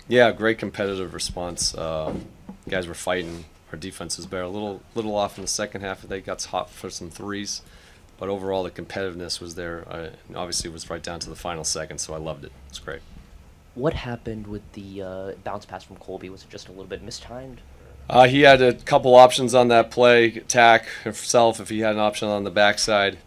Yeah, great competitive response. Guys were fighting. Our defense was better. A little off in the second half. They got hot for some threes, but overall the competitiveness was there. And obviously, it was right down to the final second, so I loved it. It's great. What happened with the bounce pass from Colby? Was it just a little bit mistimed? He had a couple options on that play, attack himself. If he had an option on the backside,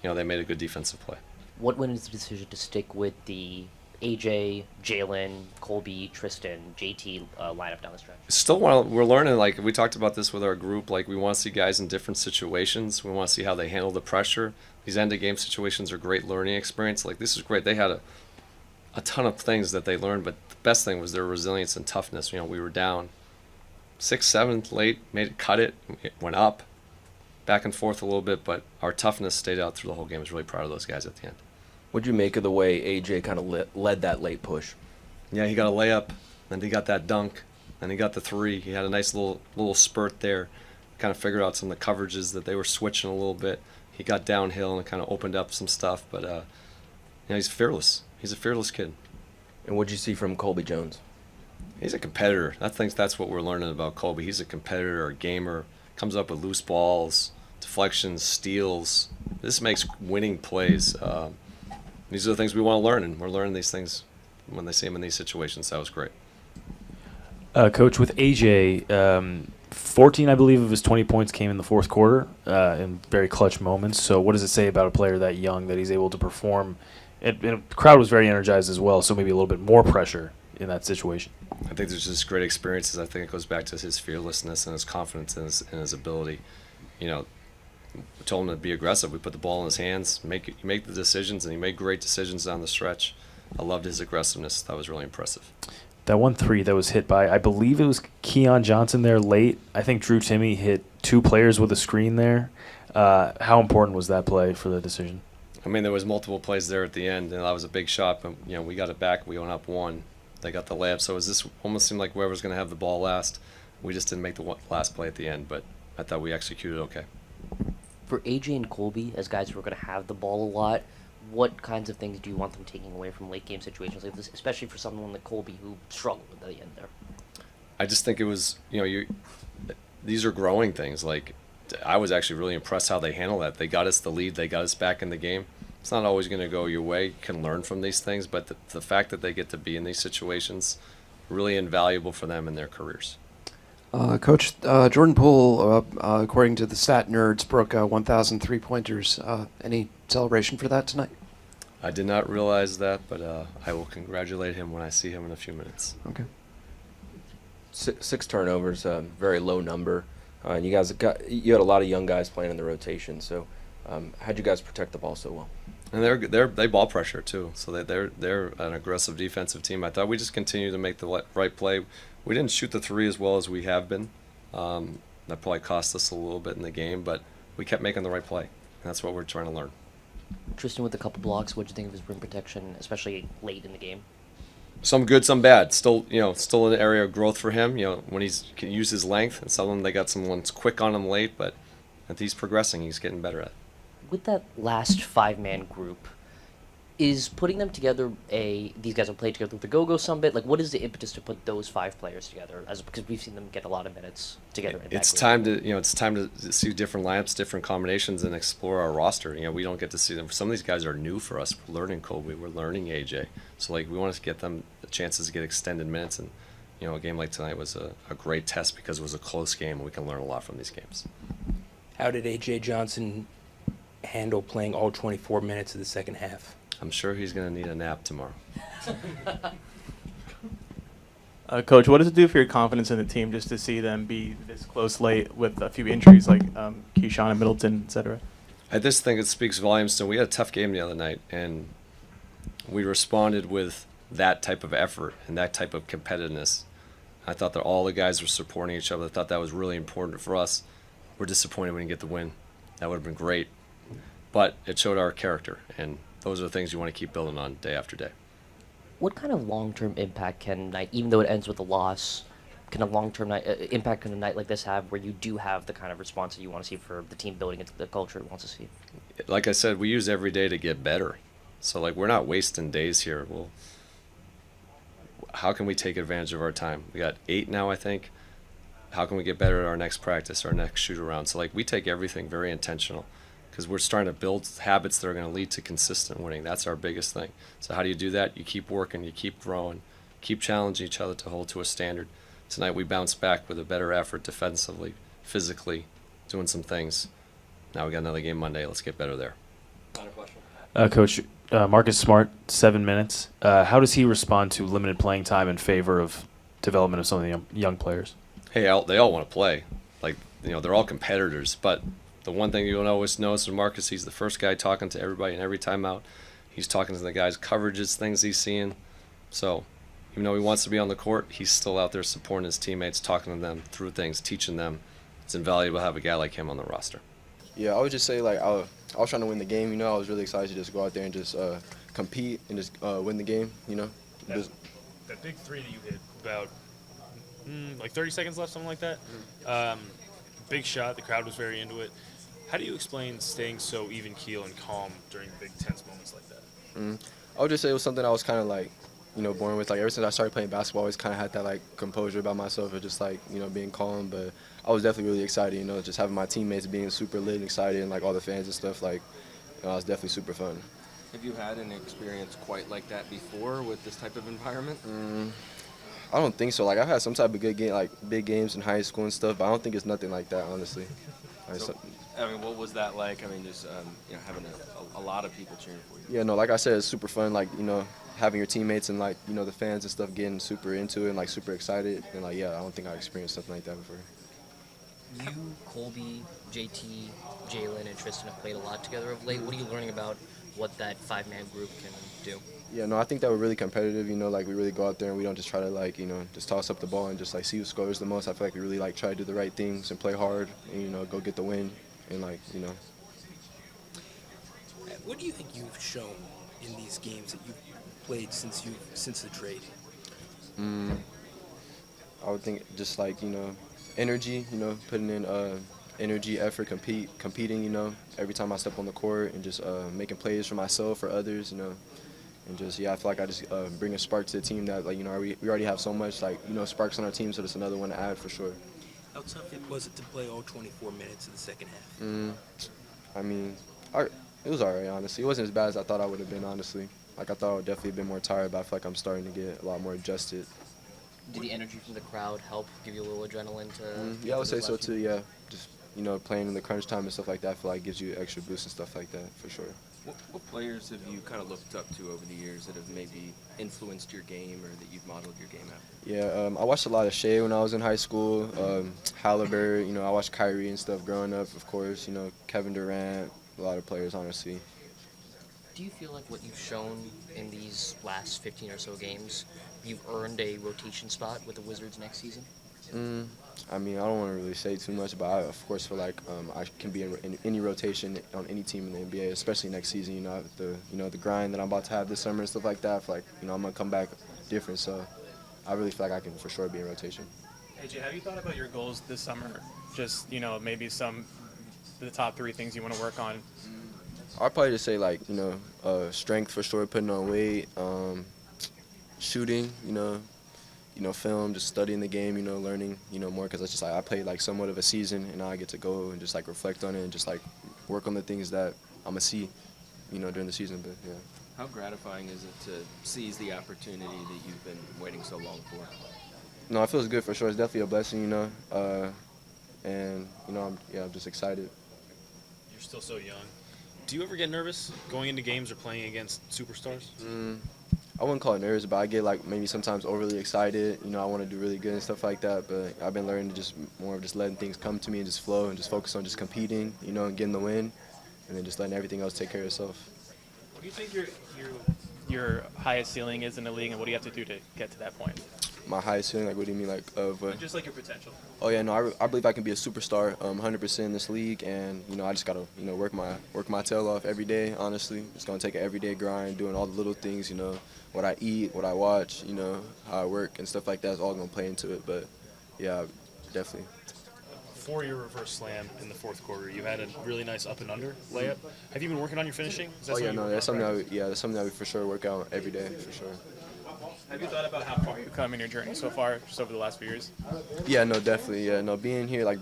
they made a good defensive play. What went into the decision to stick with the AJ, Jalen, Colby, Tristan, JT lineup down the stretch? Still, we're learning. Like we talked about this with our group. Like we want to see guys in different situations. We want to see how they handle the pressure. These end of game situations are great learning experience. Like this is great. They had a ton of things that they learned, but the best thing was their resilience and toughness. We were down 6-7 late, made it, cut it, went up, back and forth a little bit, but our toughness stayed out through the whole game. I was really proud of those guys at the end. What'd you make of the way AJ kind of led that late push? Yeah, he got a layup, then he got that dunk, then he got the three. He had a nice little spurt there. Kind of figured out some of the coverages that they were switching a little bit. He got downhill and kind of opened up some stuff, but he's fearless. He's a fearless kid. And what'd you see from Colby Jones? He's a competitor. I think that's what we're learning about Colby. He's a competitor, a gamer, comes up with loose balls, deflections, steals. This makes winning plays. These are the things we want to learn, and we're learning these things when they see him in these situations. That was great. Coach, with AJ, 14, I believe, of his 20 points came in the fourth quarter in very clutch moments. So what does it say about a player that young that he's able to perform? And the crowd was very energized as well, so maybe a little bit more pressure in that situation. I think there's just great experiences. I think it goes back to his fearlessness and his confidence in his ability. We told him to be aggressive. We put the ball in his hands, make the decisions, and he made great decisions down the stretch. I loved his aggressiveness. That was really impressive. That 1-3 that was hit by, I believe it was Keon Johnson there late. I think Drew Timme hit two players with a screen there. How important was that play for the decision? I mean, there was multiple plays there at the end, and that was a big shot. But we got it back. We went up one. They got the layup. So this almost seemed like whoever was going to have the ball last. We just didn't make the last play at the end, but I thought we executed okay. For AJ and Colby, as guys who are going to have the ball a lot, what kinds of things do you want them taking away from late game situations like this, especially for someone like Colby who struggled at the end there? I just think it was, these are growing things. Like, I was actually really impressed how they handled that. They got us the lead. They got us back in the game. It's not always going to go your way. You can learn from these things, but the fact that they get to be in these situations, really invaluable for them in their careers. Coach, Jordan Poole, according to the stat nerds, broke 1,000 three-pointers. Any celebration for that tonight? I did not realize that, but I will congratulate him when I see him in a few minutes. Okay. Six turnovers, very low number. And you had a lot of young guys playing in the rotation. So, how'd you guys protect the ball so well? And they ball pressure too, so they're an aggressive defensive team. I thought we just continued to make the right play. We didn't shoot the three as well as we have been. That probably cost us a little bit in the game, but we kept making the right play, and that's what we're trying to learn. Tristan with a couple blocks, what'd you think of his rim protection, especially late in the game? Some good, some bad. Still an area of growth for him. When he can use his length, and some of them they got some ones quick on him late, but as he's progressing, he's getting better at it. With that last five-man group, is putting them together these guys will play together with the go-go some bit? Like, what is the impetus to put those five players together? Because we've seen them get a lot of minutes together. It's time to see different lineups, different combinations, and explore our roster. We don't get to see them. Some of these guys are new for us. We're learning Colby. We're learning AJ. So we want to get them the chances to get extended minutes. And a game like tonight was a great test because it was a close game, and we can learn a lot from these games. How did AJ Johnson handle playing all 24 minutes of the second half? I'm sure he's going to need a nap tomorrow. Coach, what does it do for your confidence in the team just to see them be this close late with a few injuries like Keyshawn and Middleton, et cetera? I just think it speaks volumes to. We had a tough game the other night, and we responded with that type of effort and that type of competitiveness. I thought that all the guys were supporting each other. I thought that was really important for us. We're disappointed we didn't get the win. That would have been great. But it showed our character, and those are the things you want to keep building on day after day. What kind of long-term impact can night, even though it ends with a loss, can a long-term impact can a night like this have where you do have the kind of response that you want to see for the team building into the culture it wants to see? Like I said, we use every day to get better. So we're not wasting days here. how can we take advantage of our time? We got 8 now, I think. How can we get better at our next practice, our next shoot around? So like we take everything very intentional because we're starting to build habits that are going to lead to consistent winning. That's our biggest thing. So how do you do that? You keep working, you keep growing, keep challenging each other to hold to a standard. Tonight we bounced back with a better effort defensively, physically, doing some things. Now we got another game Monday. Let's get better there. Coach, Marcus Smart, 7 minutes. How does he respond to limited playing time in favor of development of some of the young players? Hey, they all want to play. Like, they're all competitors. But the one thing you'll always notice with Marcus, he's the first guy talking to everybody in every timeout. He's talking to the guys' coverages, things he's seeing. So even though he wants to be on the court, he's still out there supporting his teammates, talking to them through things, teaching them. It's invaluable to have a guy like him on the roster. Yeah, I would just say, like, I was trying to win the game, I was really excited to just go out there and just compete and just win the game, That big three that you hit about, like 30 seconds left, something like that. Big shot, the crowd was very into it. How do you explain staying so even keel and calm during big tense moments like that? I would just say it was something I was kind of like, born with. Like, ever since I started playing basketball, I always kind of had that, like, composure about myself of just, like, being calm. But I was definitely really excited, just having my teammates being super lit and excited and, like, all the fans and stuff. Like, it was definitely super fun. Have you had an experience quite like that before with this type of environment? I don't think so. Like, I've had some type of good game, like big games in high school and stuff, but I don't think it's nothing like that, honestly. What was that like? I mean, just having a lot of people cheering for you. Yeah, no, like I said, it's super fun. Like, having your teammates and, like, the fans and stuff getting super into it and, like, super excited. And, like, yeah, I don't think I experienced something like that before. You, Colby, JT, Jalen, and Tristan have played a lot together of late. What are you learning about what that 5-man group can do? Yeah, no, I think that we're really competitive, like, we really go out there and we don't just try to, like, just toss up the ball and just, like, see who scores the most. I feel like we really, like, try to do the right things and play hard and, go get the win and, like, What do you think you've shown in these games that you've played since the trade? I would think just, like, energy, putting in energy, effort, competing, every time I step on the court and just making plays for myself, for others, and just, I feel like I just bring a spark to the team that, like, we already have so much, like, sparks on our team, so that's another one to add for sure. How tough was it to play all 24 minutes of the second half? I mean, it was all right, honestly. It wasn't as bad as I thought I would have been, honestly. Like, I thought I would definitely have been more tired, but I feel like I'm starting to get a lot more adjusted. Did the energy from the crowd help give you a little adrenaline to... Yeah, I would say so, too, yeah. Just, playing in the crunch time and stuff like that, I feel like gives you extra boost and stuff like that, for sure. What players have you kind of looked up to over the years that have maybe influenced your game or that you've modeled your game after? Yeah, I watched a lot of Shea when I was in high school, 𝗙𝗢𝗪, I watched Kyrie and stuff growing up, of course, Kevin Durant, a lot of players, honestly. Do you feel like what you've shown in these last 15 or so games, you've earned a rotation spot with the Wizards next season? I mean, I don't want to really say too much, but I, of course, feel like I can be in any rotation on any team in the NBA, especially next season. The grind that I'm about to have this summer and stuff like that. I feel like I'm gonna come back different. So I really feel like I can for sure be in rotation. AJ, have you thought about your goals this summer? Just maybe the top 3 things you want to work on. I'd probably just say, like, strength for sure, putting on weight, shooting, film, just studying the game, learning, more, because it's just like I played like somewhat of a season, and now I get to go and just like reflect on it and just like work on the things that I'm gonna see, during the season. But yeah. How gratifying is it to seize the opportunity that you've been waiting so long for? No, it feels good for sure. It's definitely a blessing, and I'm just excited. You're still so young. Do you ever get nervous going into games or playing against superstars? I wouldn't call it nervous, but I get like maybe sometimes overly excited. I want to do really good and stuff like that. But I've been learning to just more of just letting things come to me and just flow and just focus on just competing, and getting the win, and then just letting everything else take care of itself. What do you think your highest ceiling is in the league, and what do you have to do to get to that point? My highest ceiling, like, what do you mean, like, of what? Just like your potential. Oh yeah, no, I believe I can be a superstar, 100% in this league, and I just gotta, work my tail off every day. Honestly, it's gonna take an everyday grind, doing all the little things, what I eat, what I watch, how I work and stuff like that is all gonna play into it. But yeah, definitely. For your reverse slam in the fourth quarter, you had a really nice up and under layup. Have you been working on your finishing? That's something that we for sure work out every day, for sure. Have you thought about how far you've come in your journey so far, just over the last few years? Yeah, no, definitely. Yeah, no, being here, like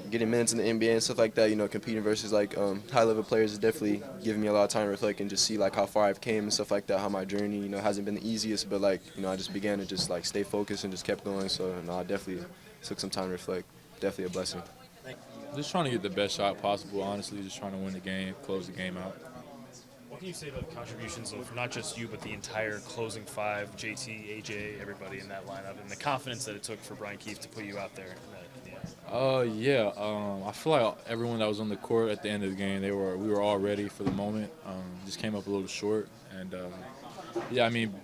getting minutes in the NBA and stuff like that, competing versus high-level players is definitely giving me a lot of time to reflect and just see how far I've came and stuff like that. How my journey, hasn't been the easiest, but I just began to just stay focused and just kept going. So I definitely took some time to reflect. Definitely a blessing. Just trying to get the best shot possible. Honestly, just trying to win the game, close the game out. What can you say about the contributions of not just you, but the entire closing five, JT, AJ, everybody in that lineup, and the confidence that it took for Brian Keefe to put you out there? I feel like everyone that was on the court at the end of the game, we were all ready for the moment. Just came up a little short, and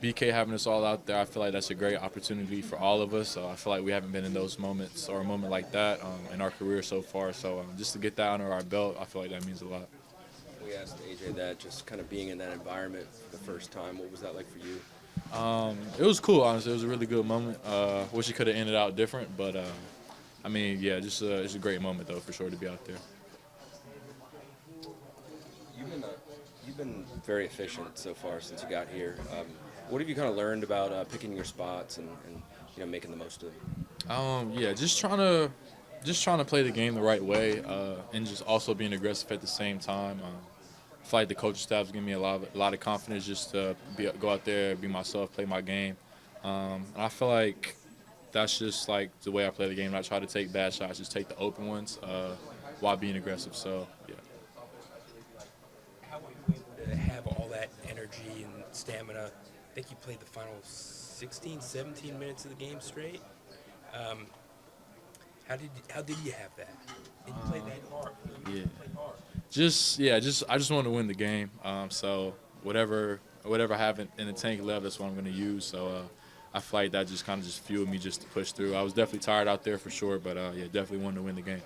BK having us all out there, I feel like that's a great opportunity for all of us. I feel like we haven't been in those moments or a moment like that in our career so far. So just to get that under our belt, I feel like that means a lot. We asked AJ that, just kind of being in that environment for the first time. What was that like for you? It was cool, honestly. It was a really good moment. Wish it could have ended out different, but it's a great moment though, for sure, to be out there. You've been very efficient so far since you got here. What have you kind of learned about picking your spots and making the most of it? Just trying to play the game the right way, and just also being aggressive at the same time. I feel like the coaching staff's giving me a lot of confidence just to go out there, be myself, play my game. And I feel like that's just the way I play the game. I try to take bad shots, just take the open ones while being aggressive. So yeah. How were you able to have all that energy and stamina? I think you played the final 16, 17 minutes of the game straight. How did you have that? And you played that hard. I just want to win the game. So whatever I have in the tank left, that's what I'm going to use. So I feel like that just kind of fueled me just to push through. I was definitely tired out there for sure, but definitely wanted to win the game.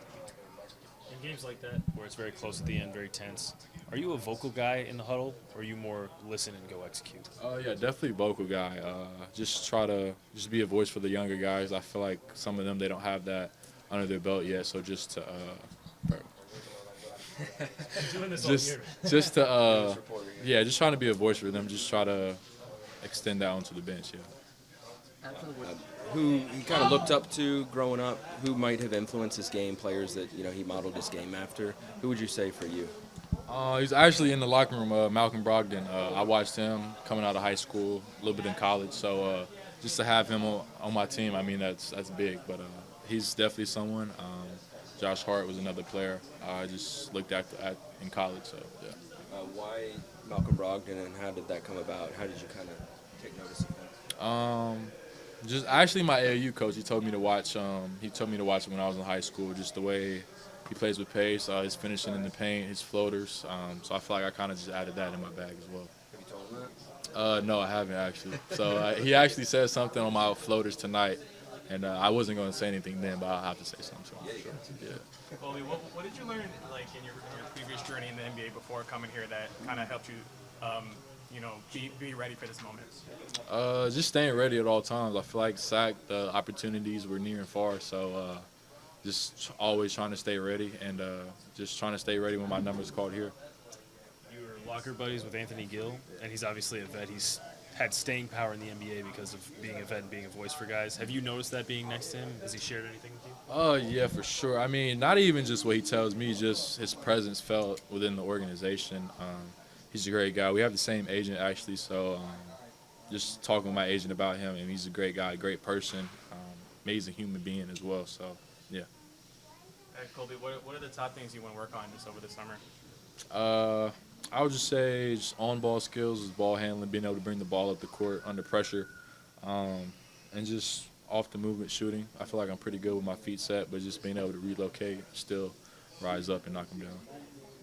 In games like that, where it's very close at the end, very tense, are you a vocal guy in the huddle, or are you more listen and go execute? Definitely vocal guy. Just try to be a voice for the younger guys. I feel like some of them, they don't have that under their belt yet, so just to doing this just trying to be a voice for them. Just try to extend that onto the bench. Who he kind of looked up to growing up? Who might have influenced his game? Players that he modeled his game after. Who would you say for you? He's actually in the locker room. 𝗙𝗢𝗥𝗘. I watched him coming out of high school, a little bit in college. So just to have him on my team, that's big. But he's definitely someone. Josh Hart was another player I just looked at in college. So yeah. Why Malcolm Brogdon, and how did that come about? How did you kind of take notice of him? Just actually my AAU coach, he told me to watch. He told me to watch him when I was in high school. Just the way he plays with pace, his finishing in the paint, his floaters. So I feel like I kind of just added that in my bag as well. Have you told him that? No, I haven't actually. So he actually said something on my floaters tonight, and I wasn't going to say anything then, but I'll have to say something. Yeah. Colby, what did you learn in your previous journey in the NBA before coming here that kind of helped you? Be ready for this moment? Just staying ready at all times. I feel like the opportunities were near and far, so just always trying to stay ready and just trying to stay ready when my number's called here. You were locker buddies with Anthony Gill, and he's obviously a vet. He's had staying power in the NBA because of being a vet and being a voice for guys. Have you noticed that being next to him? Has he shared anything with you? Yeah, for sure. Not even just what he tells me, just his presence felt within the organization. He's a great guy. We have the same agent, actually, so just talking with my agent about him, and he's a great guy, great person, amazing human being as well, so, yeah. Hey, Colby, what are the top things you want to work on just over the summer? I would just say just on-ball skills, ball handling, being able to bring the ball up the court under pressure, and just off-the-movement shooting. I feel like I'm pretty good with my feet set, but just being able to relocate, still rise up and knock them down.